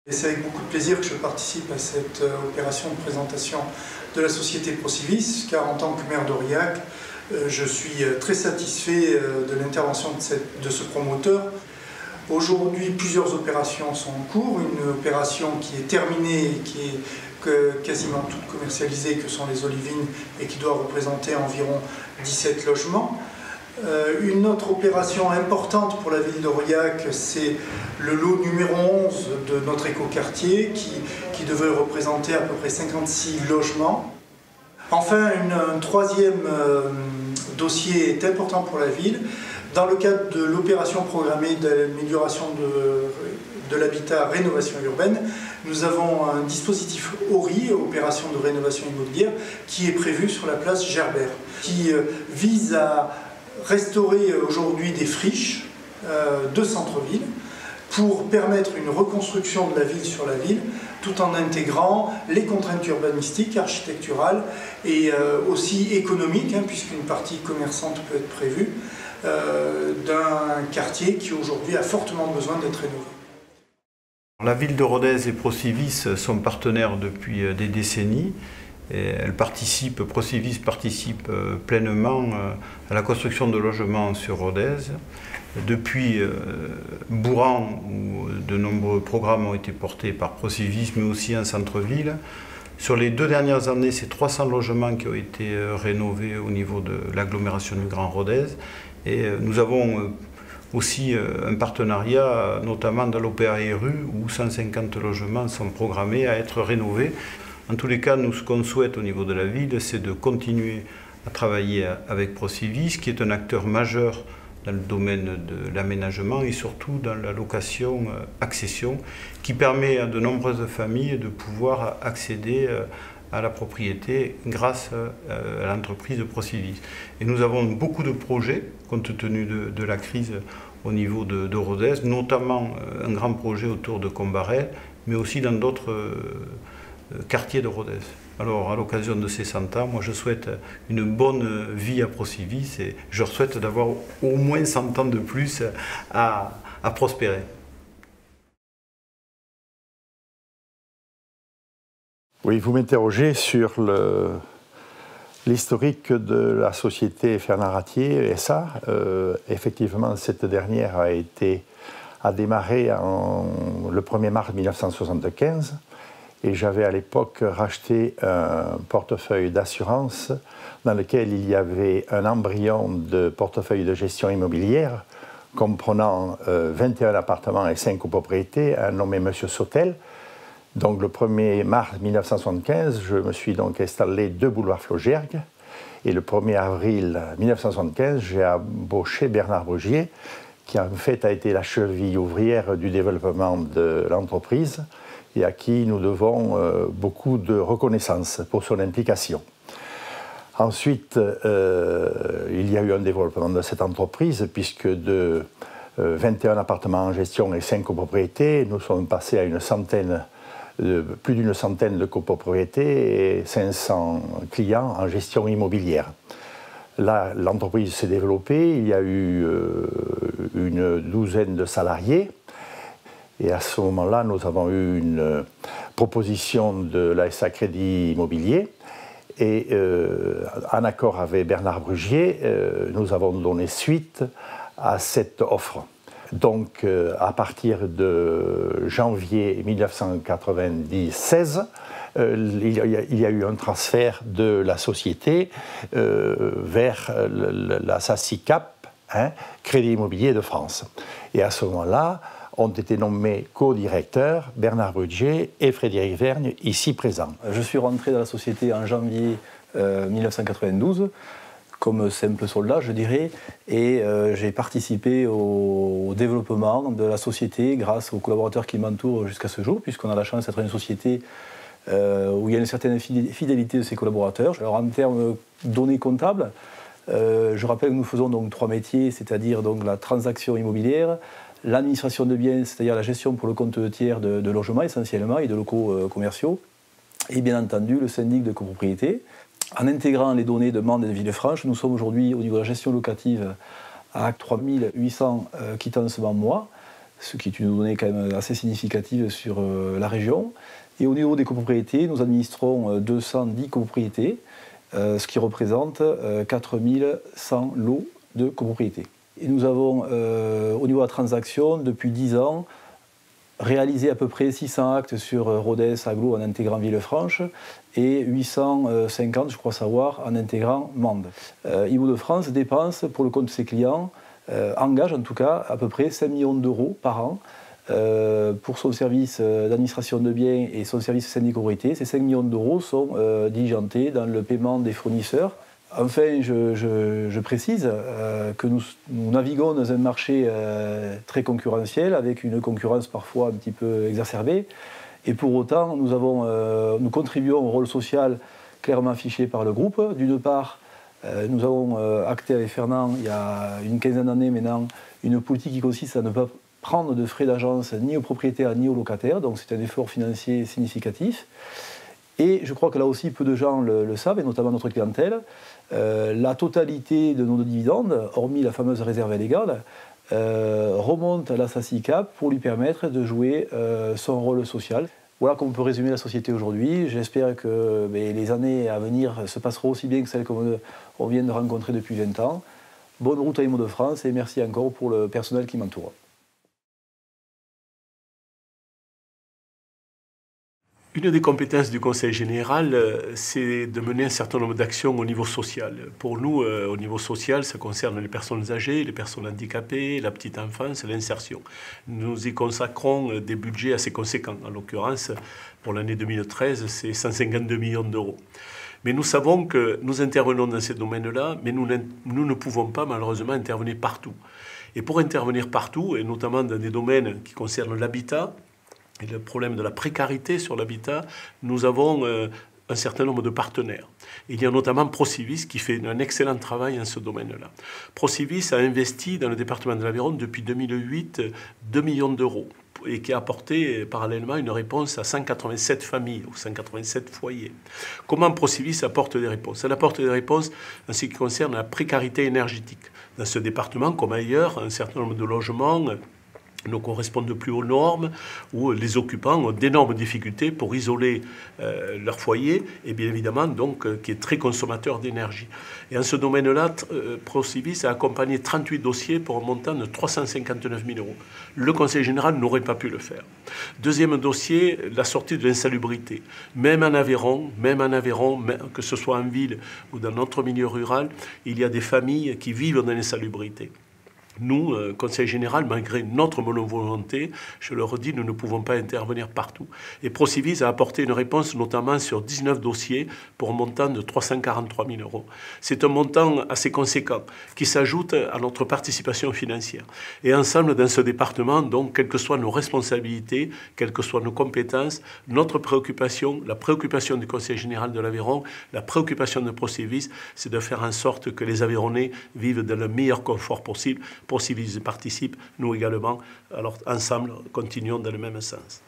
Et c'est avec beaucoup de plaisir que je participe à cette opération de présentation de la société Procivis, car en tant que maire d'Aurillac, je suis très satisfait de l'intervention de ce promoteur. Aujourd'hui, plusieurs opérations sont en cours. Une opération qui est terminée et qui est quasiment toute commercialisée, que sont les Olivines, et qui doit représenter environ 17 logements. Une autre opération importante pour la ville d'Aurillac, c'est le lot numéro 11 de notre écoquartier qui devait représenter à peu près 56 logements. Enfin, un troisième dossier est important pour la ville. Dans le cadre de l'opération programmée d'amélioration de l'habitat rénovation urbaine, nous avons un dispositif ORI, opération de rénovation immobilière, qui est prévu sur la place Gerbert, qui vise à restaurer aujourd'hui des friches de centre-ville pour permettre une reconstruction de la ville sur la ville, tout en intégrant les contraintes urbanistiques, architecturales et aussi économiques, puisqu'une partie commerçante peut être prévue, d'un quartier qui aujourd'hui a fortement besoin d'être rénové. La ville de Rodez et Procivis sont partenaires depuis des décennies. Et Procivis participe pleinement à la construction de logements sur Rodez. Depuis Bourran, où de nombreux programmes ont été portés par Procivis, mais aussi en centre-ville. Sur les 2 dernières années, c'est 300 logements qui ont été rénovés au niveau de l'agglomération du Grand Rodez. Et nous avons aussi un partenariat, notamment dans l'OPARU, où 150 logements sont programmés à être rénovés. En tous les cas, nous, ce qu'on souhaite au niveau de la ville, c'est de continuer à travailler avec Procivis, qui est un acteur majeur dans le domaine de l'aménagement et surtout dans la location-accession, qui permet à de nombreuses familles de pouvoir accéder à la propriété grâce à l'entreprise de Procivis. Et nous avons beaucoup de projets, compte tenu de la crise au niveau de Rodez, notamment un grand projet autour de Combarel, mais aussi dans d'autres quartier de Rodez. Alors, à l'occasion de ces 100 ans, moi je souhaite une bonne vie à Procivis et je leur souhaite d'avoir au moins 100 ans de plus à prospérer. Oui, vous m'interrogez sur l'historique de la société Fernand Ratier SA. Effectivement, cette dernière a démarré le 1er mars 1975. Et j'avais à l'époque racheté un portefeuille d'assurance dans lequel il y avait un embryon de portefeuille de gestion immobilière comprenant 21 appartements et 5 copropriétés, un nommé M. Sautel. Donc le 1er mars 1975, je me suis donc installé 2 boulevard Flaugergue. Et le 1er avril 1975, j'ai embauché Bernard Brugier, qui en fait a été la cheville ouvrière du développement de l'entreprise, et à qui nous devons beaucoup de reconnaissance pour son implication. Ensuite, il y a eu un développement de cette entreprise, puisque de 21 appartements en gestion et 5 copropriétés, nous sommes passés à plus d'une centaine de copropriétés et 500 clients en gestion immobilière. Là, l'entreprise s'est développée, il y a eu une douzaine de salariés. Et à ce moment-là, nous avons eu une proposition de l'ASA Crédit Immobilier. Et en accord avec Bernard Brugier, nous avons donné suite à cette offre. Donc, à partir de janvier 1996, il y a eu un transfert de la société vers la SACICAP, Crédit Immobilier de France. Et à ce moment-là, ont été nommés co-directeurs Bernard Brugier et Frédéric Vergne, ici présents. Je suis rentré dans la société en janvier 1992, comme simple soldat, je dirais, et j'ai participé au développement de la société grâce aux collaborateurs qui m'entourent jusqu'à ce jour, puisqu'on a la chance d'être une société où il y a une certaine fidélité de ses collaborateurs. Alors en termes de données comptables, je rappelle que nous faisons donc 3 métiers, c'est-à-dire donc la transaction immobilière, l'administration de biens, c'est-à-dire la gestion pour le compte de tiers de logements essentiellement et de locaux commerciaux, et bien entendu le syndic de copropriété. En intégrant les données de Mende et de Villefranche, nous sommes aujourd'hui au niveau de la gestion locative à 3800 quittances par mois, ce qui est une donnée quand même assez significative sur la région. Et au niveau des copropriétés, nous administrons 210 copropriétés, ce qui représente 4100 lots de copropriétés. Et nous avons, au niveau de la transaction, depuis 10 ans, réalisé à peu près 600 actes sur Rodez Aglo en intégrant Villefranche et 850, je crois savoir, en intégrant Mende. Île-de-France dépense pour le compte de ses clients, engage en tout cas à peu près 5 millions d'euros par an pour son service d'administration de biens et son service syndic-copropriété. Ces 5 millions d'euros sont diligentés dans le paiement des fournisseurs. Enfin, je précise que nous naviguons dans un marché très concurrentiel, avec une concurrence parfois un petit peu exacerbée. Et pour autant, nous contribuons au rôle social clairement affiché par le groupe. D'une part, nous avons acté avec Fernand, il y a une quinzaine d'années maintenant, une politique qui consiste à ne pas prendre de frais d'agence ni aux propriétaires ni aux locataires. Donc c'est un effort financier significatif. Et je crois que là aussi, peu de gens le savent, et notamment notre clientèle. La totalité de nos dividendes, hormis la fameuse réserve légale, remonte à la SACICAP pour lui permettre de jouer son rôle social. Voilà comment on peut résumer la société aujourd'hui. J'espère que les années à venir se passeront aussi bien que celles qu'on vient de rencontrer depuis 20 ans. Bonne route à Île-de-France et merci encore pour le personnel qui m'entoure. Une des compétences du Conseil général, c'est de mener un certain nombre d'actions au niveau social. Pour nous, au niveau social, ça concerne les personnes âgées, les personnes handicapées, la petite enfance, l'insertion. Nous y consacrons des budgets assez conséquents. En l'occurrence, pour l'année 2013, c'est 152 millions d'euros. Mais nous savons que nous intervenons dans ces domaines-là, mais nous ne pouvons pas malheureusement intervenir partout. Et pour intervenir partout, et notamment dans des domaines qui concernent l'habitat, et le problème de la précarité sur l'habitat, nous avons un certain nombre de partenaires. Il y a notamment Procivis qui fait un excellent travail dans ce domaine-là. Procivis a investi dans le département de l'Aveyron depuis 2008 2 millions d'euros et qui a apporté parallèlement une réponse à 187 familles ou 187 foyers. Comment Procivis apporte des réponses? Elle apporte des réponses en ce qui concerne la précarité énergétique. Dans ce département, comme ailleurs, un certain nombre de logements ne correspondent plus aux normes, où les occupants ont d'énormes difficultés pour isoler leur foyer, et bien évidemment, donc, qui est très consommateur d'énergie. Et en ce domaine-là, Procivis a accompagné 38 dossiers pour un montant de 359 000 euros. Le Conseil général n'aurait pas pu le faire. Deuxième dossier, la sortie de l'insalubrité. Même en Aveyron, que ce soit en ville ou dans notre milieu rural, il y a des familles qui vivent dans l'insalubrité. Nous, Conseil général, malgré notre bonne volonté, je le redis, nous ne pouvons pas intervenir partout. Et Procivis a apporté une réponse notamment sur 19 dossiers pour un montant de 343 000 euros. C'est un montant assez conséquent qui s'ajoute à notre participation financière. Et ensemble, dans ce département, donc, quelles que soient nos responsabilités, quelles que soient nos compétences, notre préoccupation, la préoccupation du Conseil général de l'Aveyron, la préoccupation de Procivis, c'est de faire en sorte que les Aveyronnais vivent dans le meilleur confort possible. Procivis participe, nous également. Alors ensemble, continuons dans le même sens.